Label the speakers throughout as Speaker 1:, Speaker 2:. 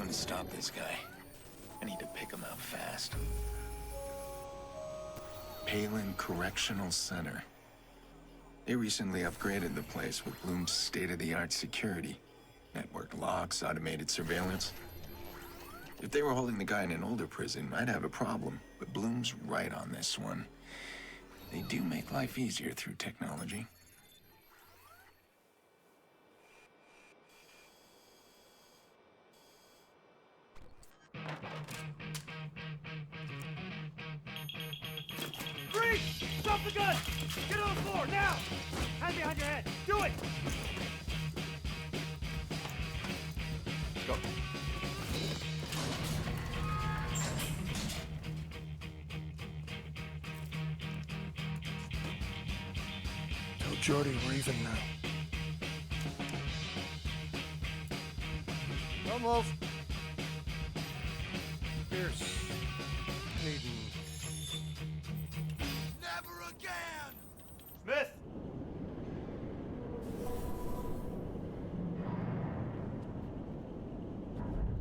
Speaker 1: doing to stop this guy? I need to pick him out fast. Palin Correctional Center. They recently upgraded the place with Bloom's state-of-the-art security. Network locks, automated surveillance. If they were holding the guy in an older prison, I'd have a problem. But Bloom's right on this one. They do make life easier through technology.
Speaker 2: Freeze! Stop the gun! Get on the floor, now! Hand behind your head! Do it!
Speaker 1: Go.
Speaker 3: Tell Jordy we're even now.
Speaker 2: Don't move. Pierce. Hayden.
Speaker 4: Never again!
Speaker 2: Smith!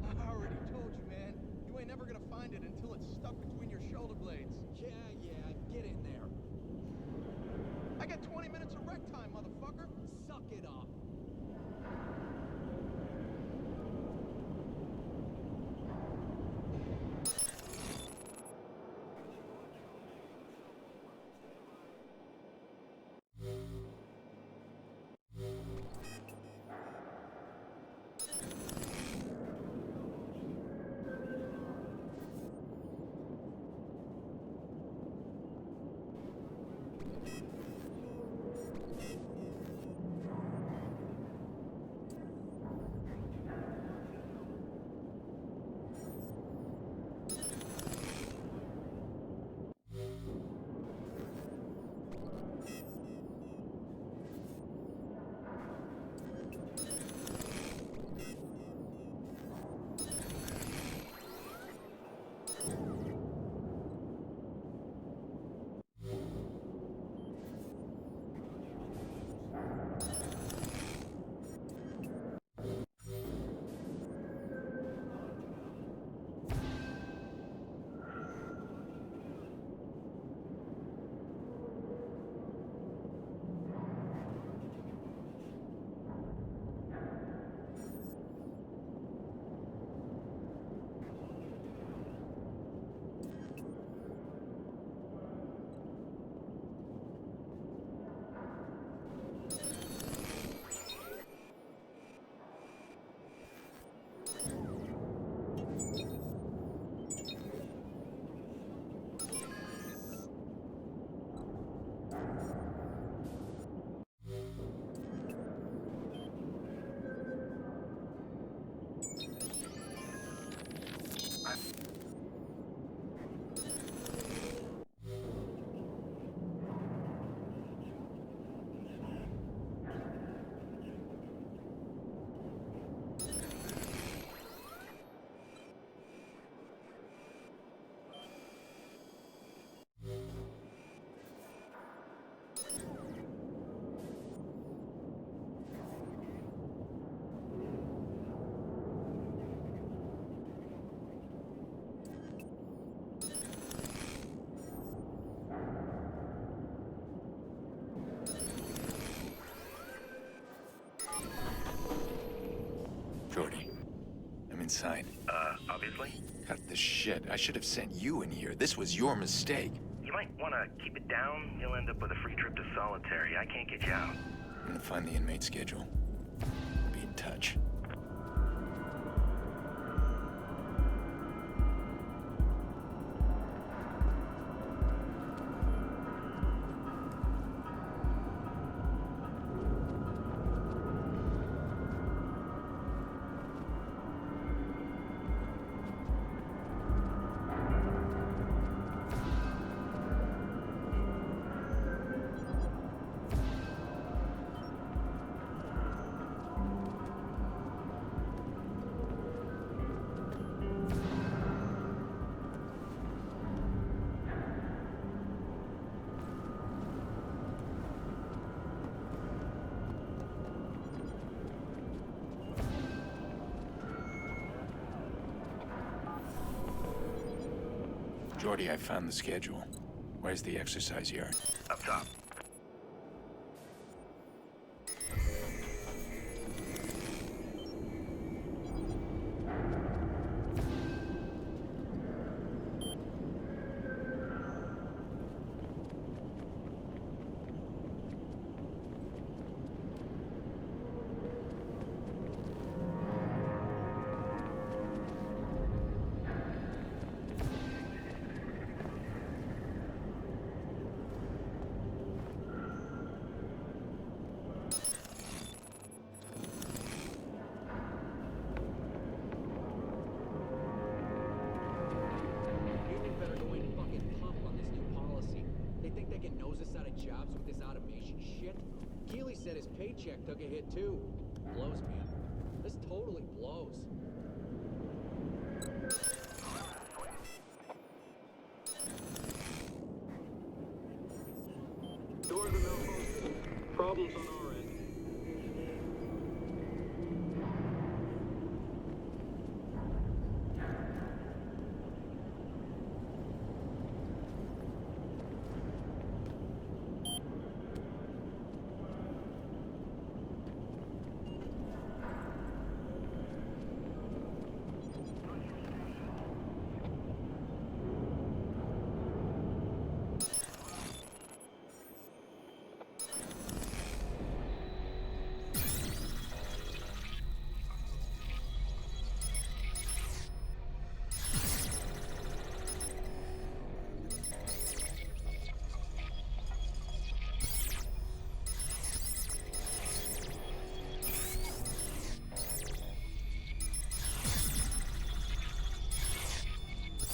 Speaker 4: I already told you, man. You ain't never gonna find it until it's stuck between your shoulder blades. Yeah, get in there. I got 20 minutes of rec time, motherfucker. Suck it up.
Speaker 1: Jordy, I'm inside.
Speaker 5: Obviously.
Speaker 1: Cut the shit. I should have sent you in here. This was your mistake.
Speaker 5: You might want to keep it down. You'll end up with a free trip to solitary. I can't get you out.
Speaker 1: I'm gonna find the inmate schedule. I'll be in touch. Jordy, I found the schedule. Where's the exercise yard?
Speaker 5: Up top.
Speaker 6: Union better go in fucking pump on this new policy. They think they can nose us out of jobs with this automation shit? Keeley said his paycheck took a hit too. Blows, man. This totally blows.
Speaker 7: Doors are now posted. Problems on our end.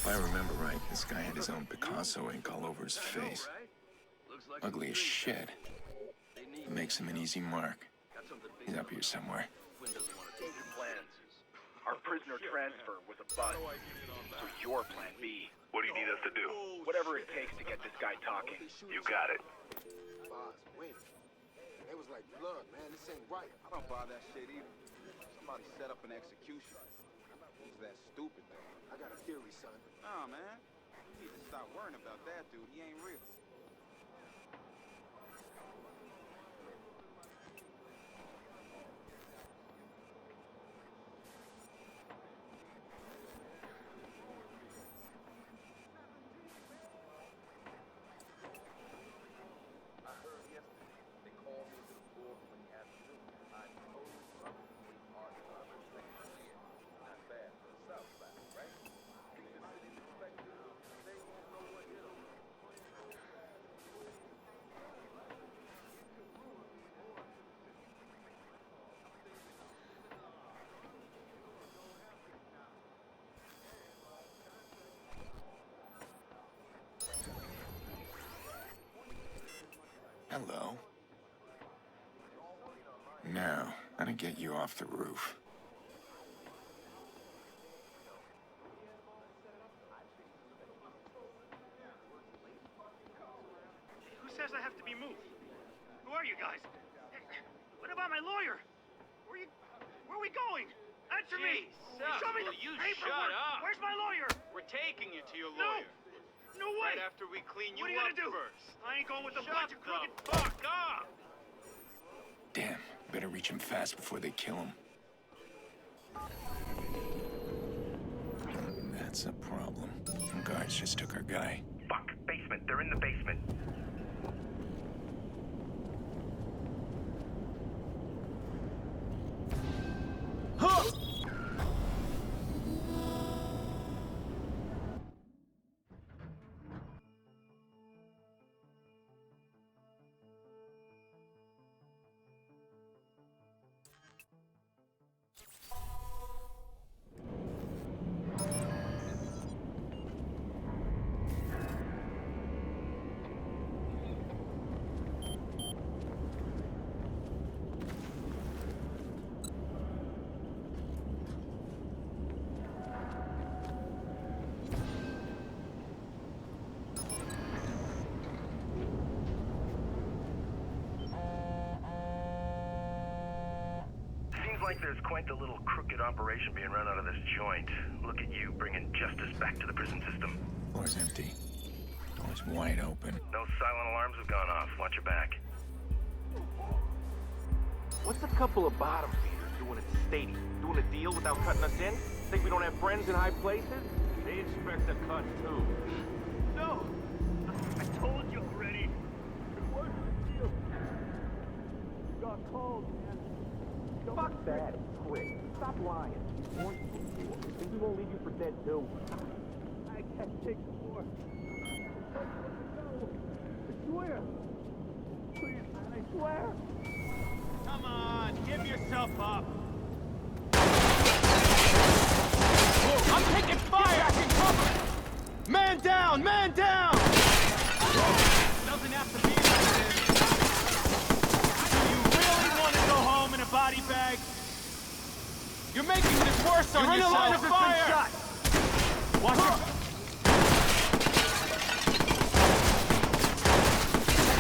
Speaker 1: If I remember right, this guy had his own Picasso ink all over his face. Ugly as shit. It makes him an easy mark. He's up here somewhere.
Speaker 5: Our prisoner transfer was a bust. So your plan B. What do you need us to do? Whatever it takes to get this guy talking. You got it.
Speaker 4: Boss, wait. It was like blood, man. This ain't right. I don't buy that shit either. Somebody set up an execution. Who's that stupid, though? I got a theory, son. Nah, man. You need to stop worrying about that dude. He ain't real.
Speaker 1: Hello. Now, how to get you off the roof.
Speaker 2: Who says I have to be moved? Who are you guys? What about my lawyer? Where are we going? Answer me!
Speaker 8: Sup,
Speaker 2: Show me
Speaker 8: will
Speaker 2: the
Speaker 8: you
Speaker 2: paperwork!
Speaker 8: shut up?
Speaker 2: Where's my lawyer?
Speaker 8: We're taking you to your
Speaker 2: No!
Speaker 8: lawyer.
Speaker 2: No way!
Speaker 8: Right after we clean you
Speaker 2: What are you
Speaker 8: up
Speaker 2: gonna do?
Speaker 8: first.
Speaker 2: I ain't going with a
Speaker 8: Shut
Speaker 2: bunch of
Speaker 8: the
Speaker 2: crooked...
Speaker 8: fuck up!
Speaker 1: Damn, better reach him fast before they kill him. That's a problem. Some guards just took our guy.
Speaker 5: Fuck. Basement. They're in the basement.
Speaker 9: Sounds like there's quite the little crooked operation being run out of this joint. Look at you bringing justice back to the prison system.
Speaker 1: Floor's empty. Door's wide open.
Speaker 9: No silent alarms have gone off. Watch your back.
Speaker 10: What's a couple of bottom feeders doing at the stadium? Doing a deal without cutting us in? Think we don't have friends in high places? They expect a cut, too.
Speaker 2: No! I told you already.
Speaker 10: It wasn't a deal. Got called, man. Fuck that, prick. Stop lying. We warned you before. Think we won't leave you for dead, too? I can't take some more. I swear. Please, man, I swear.
Speaker 2: Come on, give yourself up.
Speaker 10: Whoa, I'm taking fire! Get back in cover! Man down! Man down!
Speaker 2: Doesn't have to be like this. Do you really want to go home in a body bag?
Speaker 10: You're making this worse on yourself! You're in the line of fire!
Speaker 2: Watch your...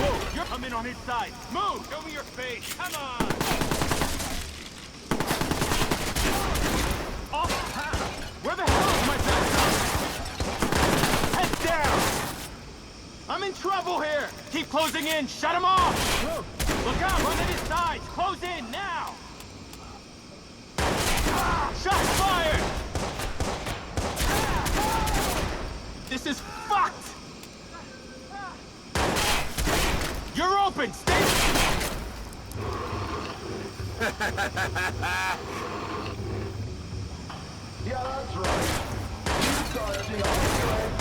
Speaker 10: Whoa, you're...
Speaker 2: Come in on his side. Move! Show me your face. Come on!
Speaker 10: Where the hell is my backup? Head down! I'm in trouble here! Keep closing in! Shut him off! Look out! Run to his sides! Close in, now! Shots fired! This is fucked! You're open! Stay...
Speaker 3: Yeah, that's right. You started the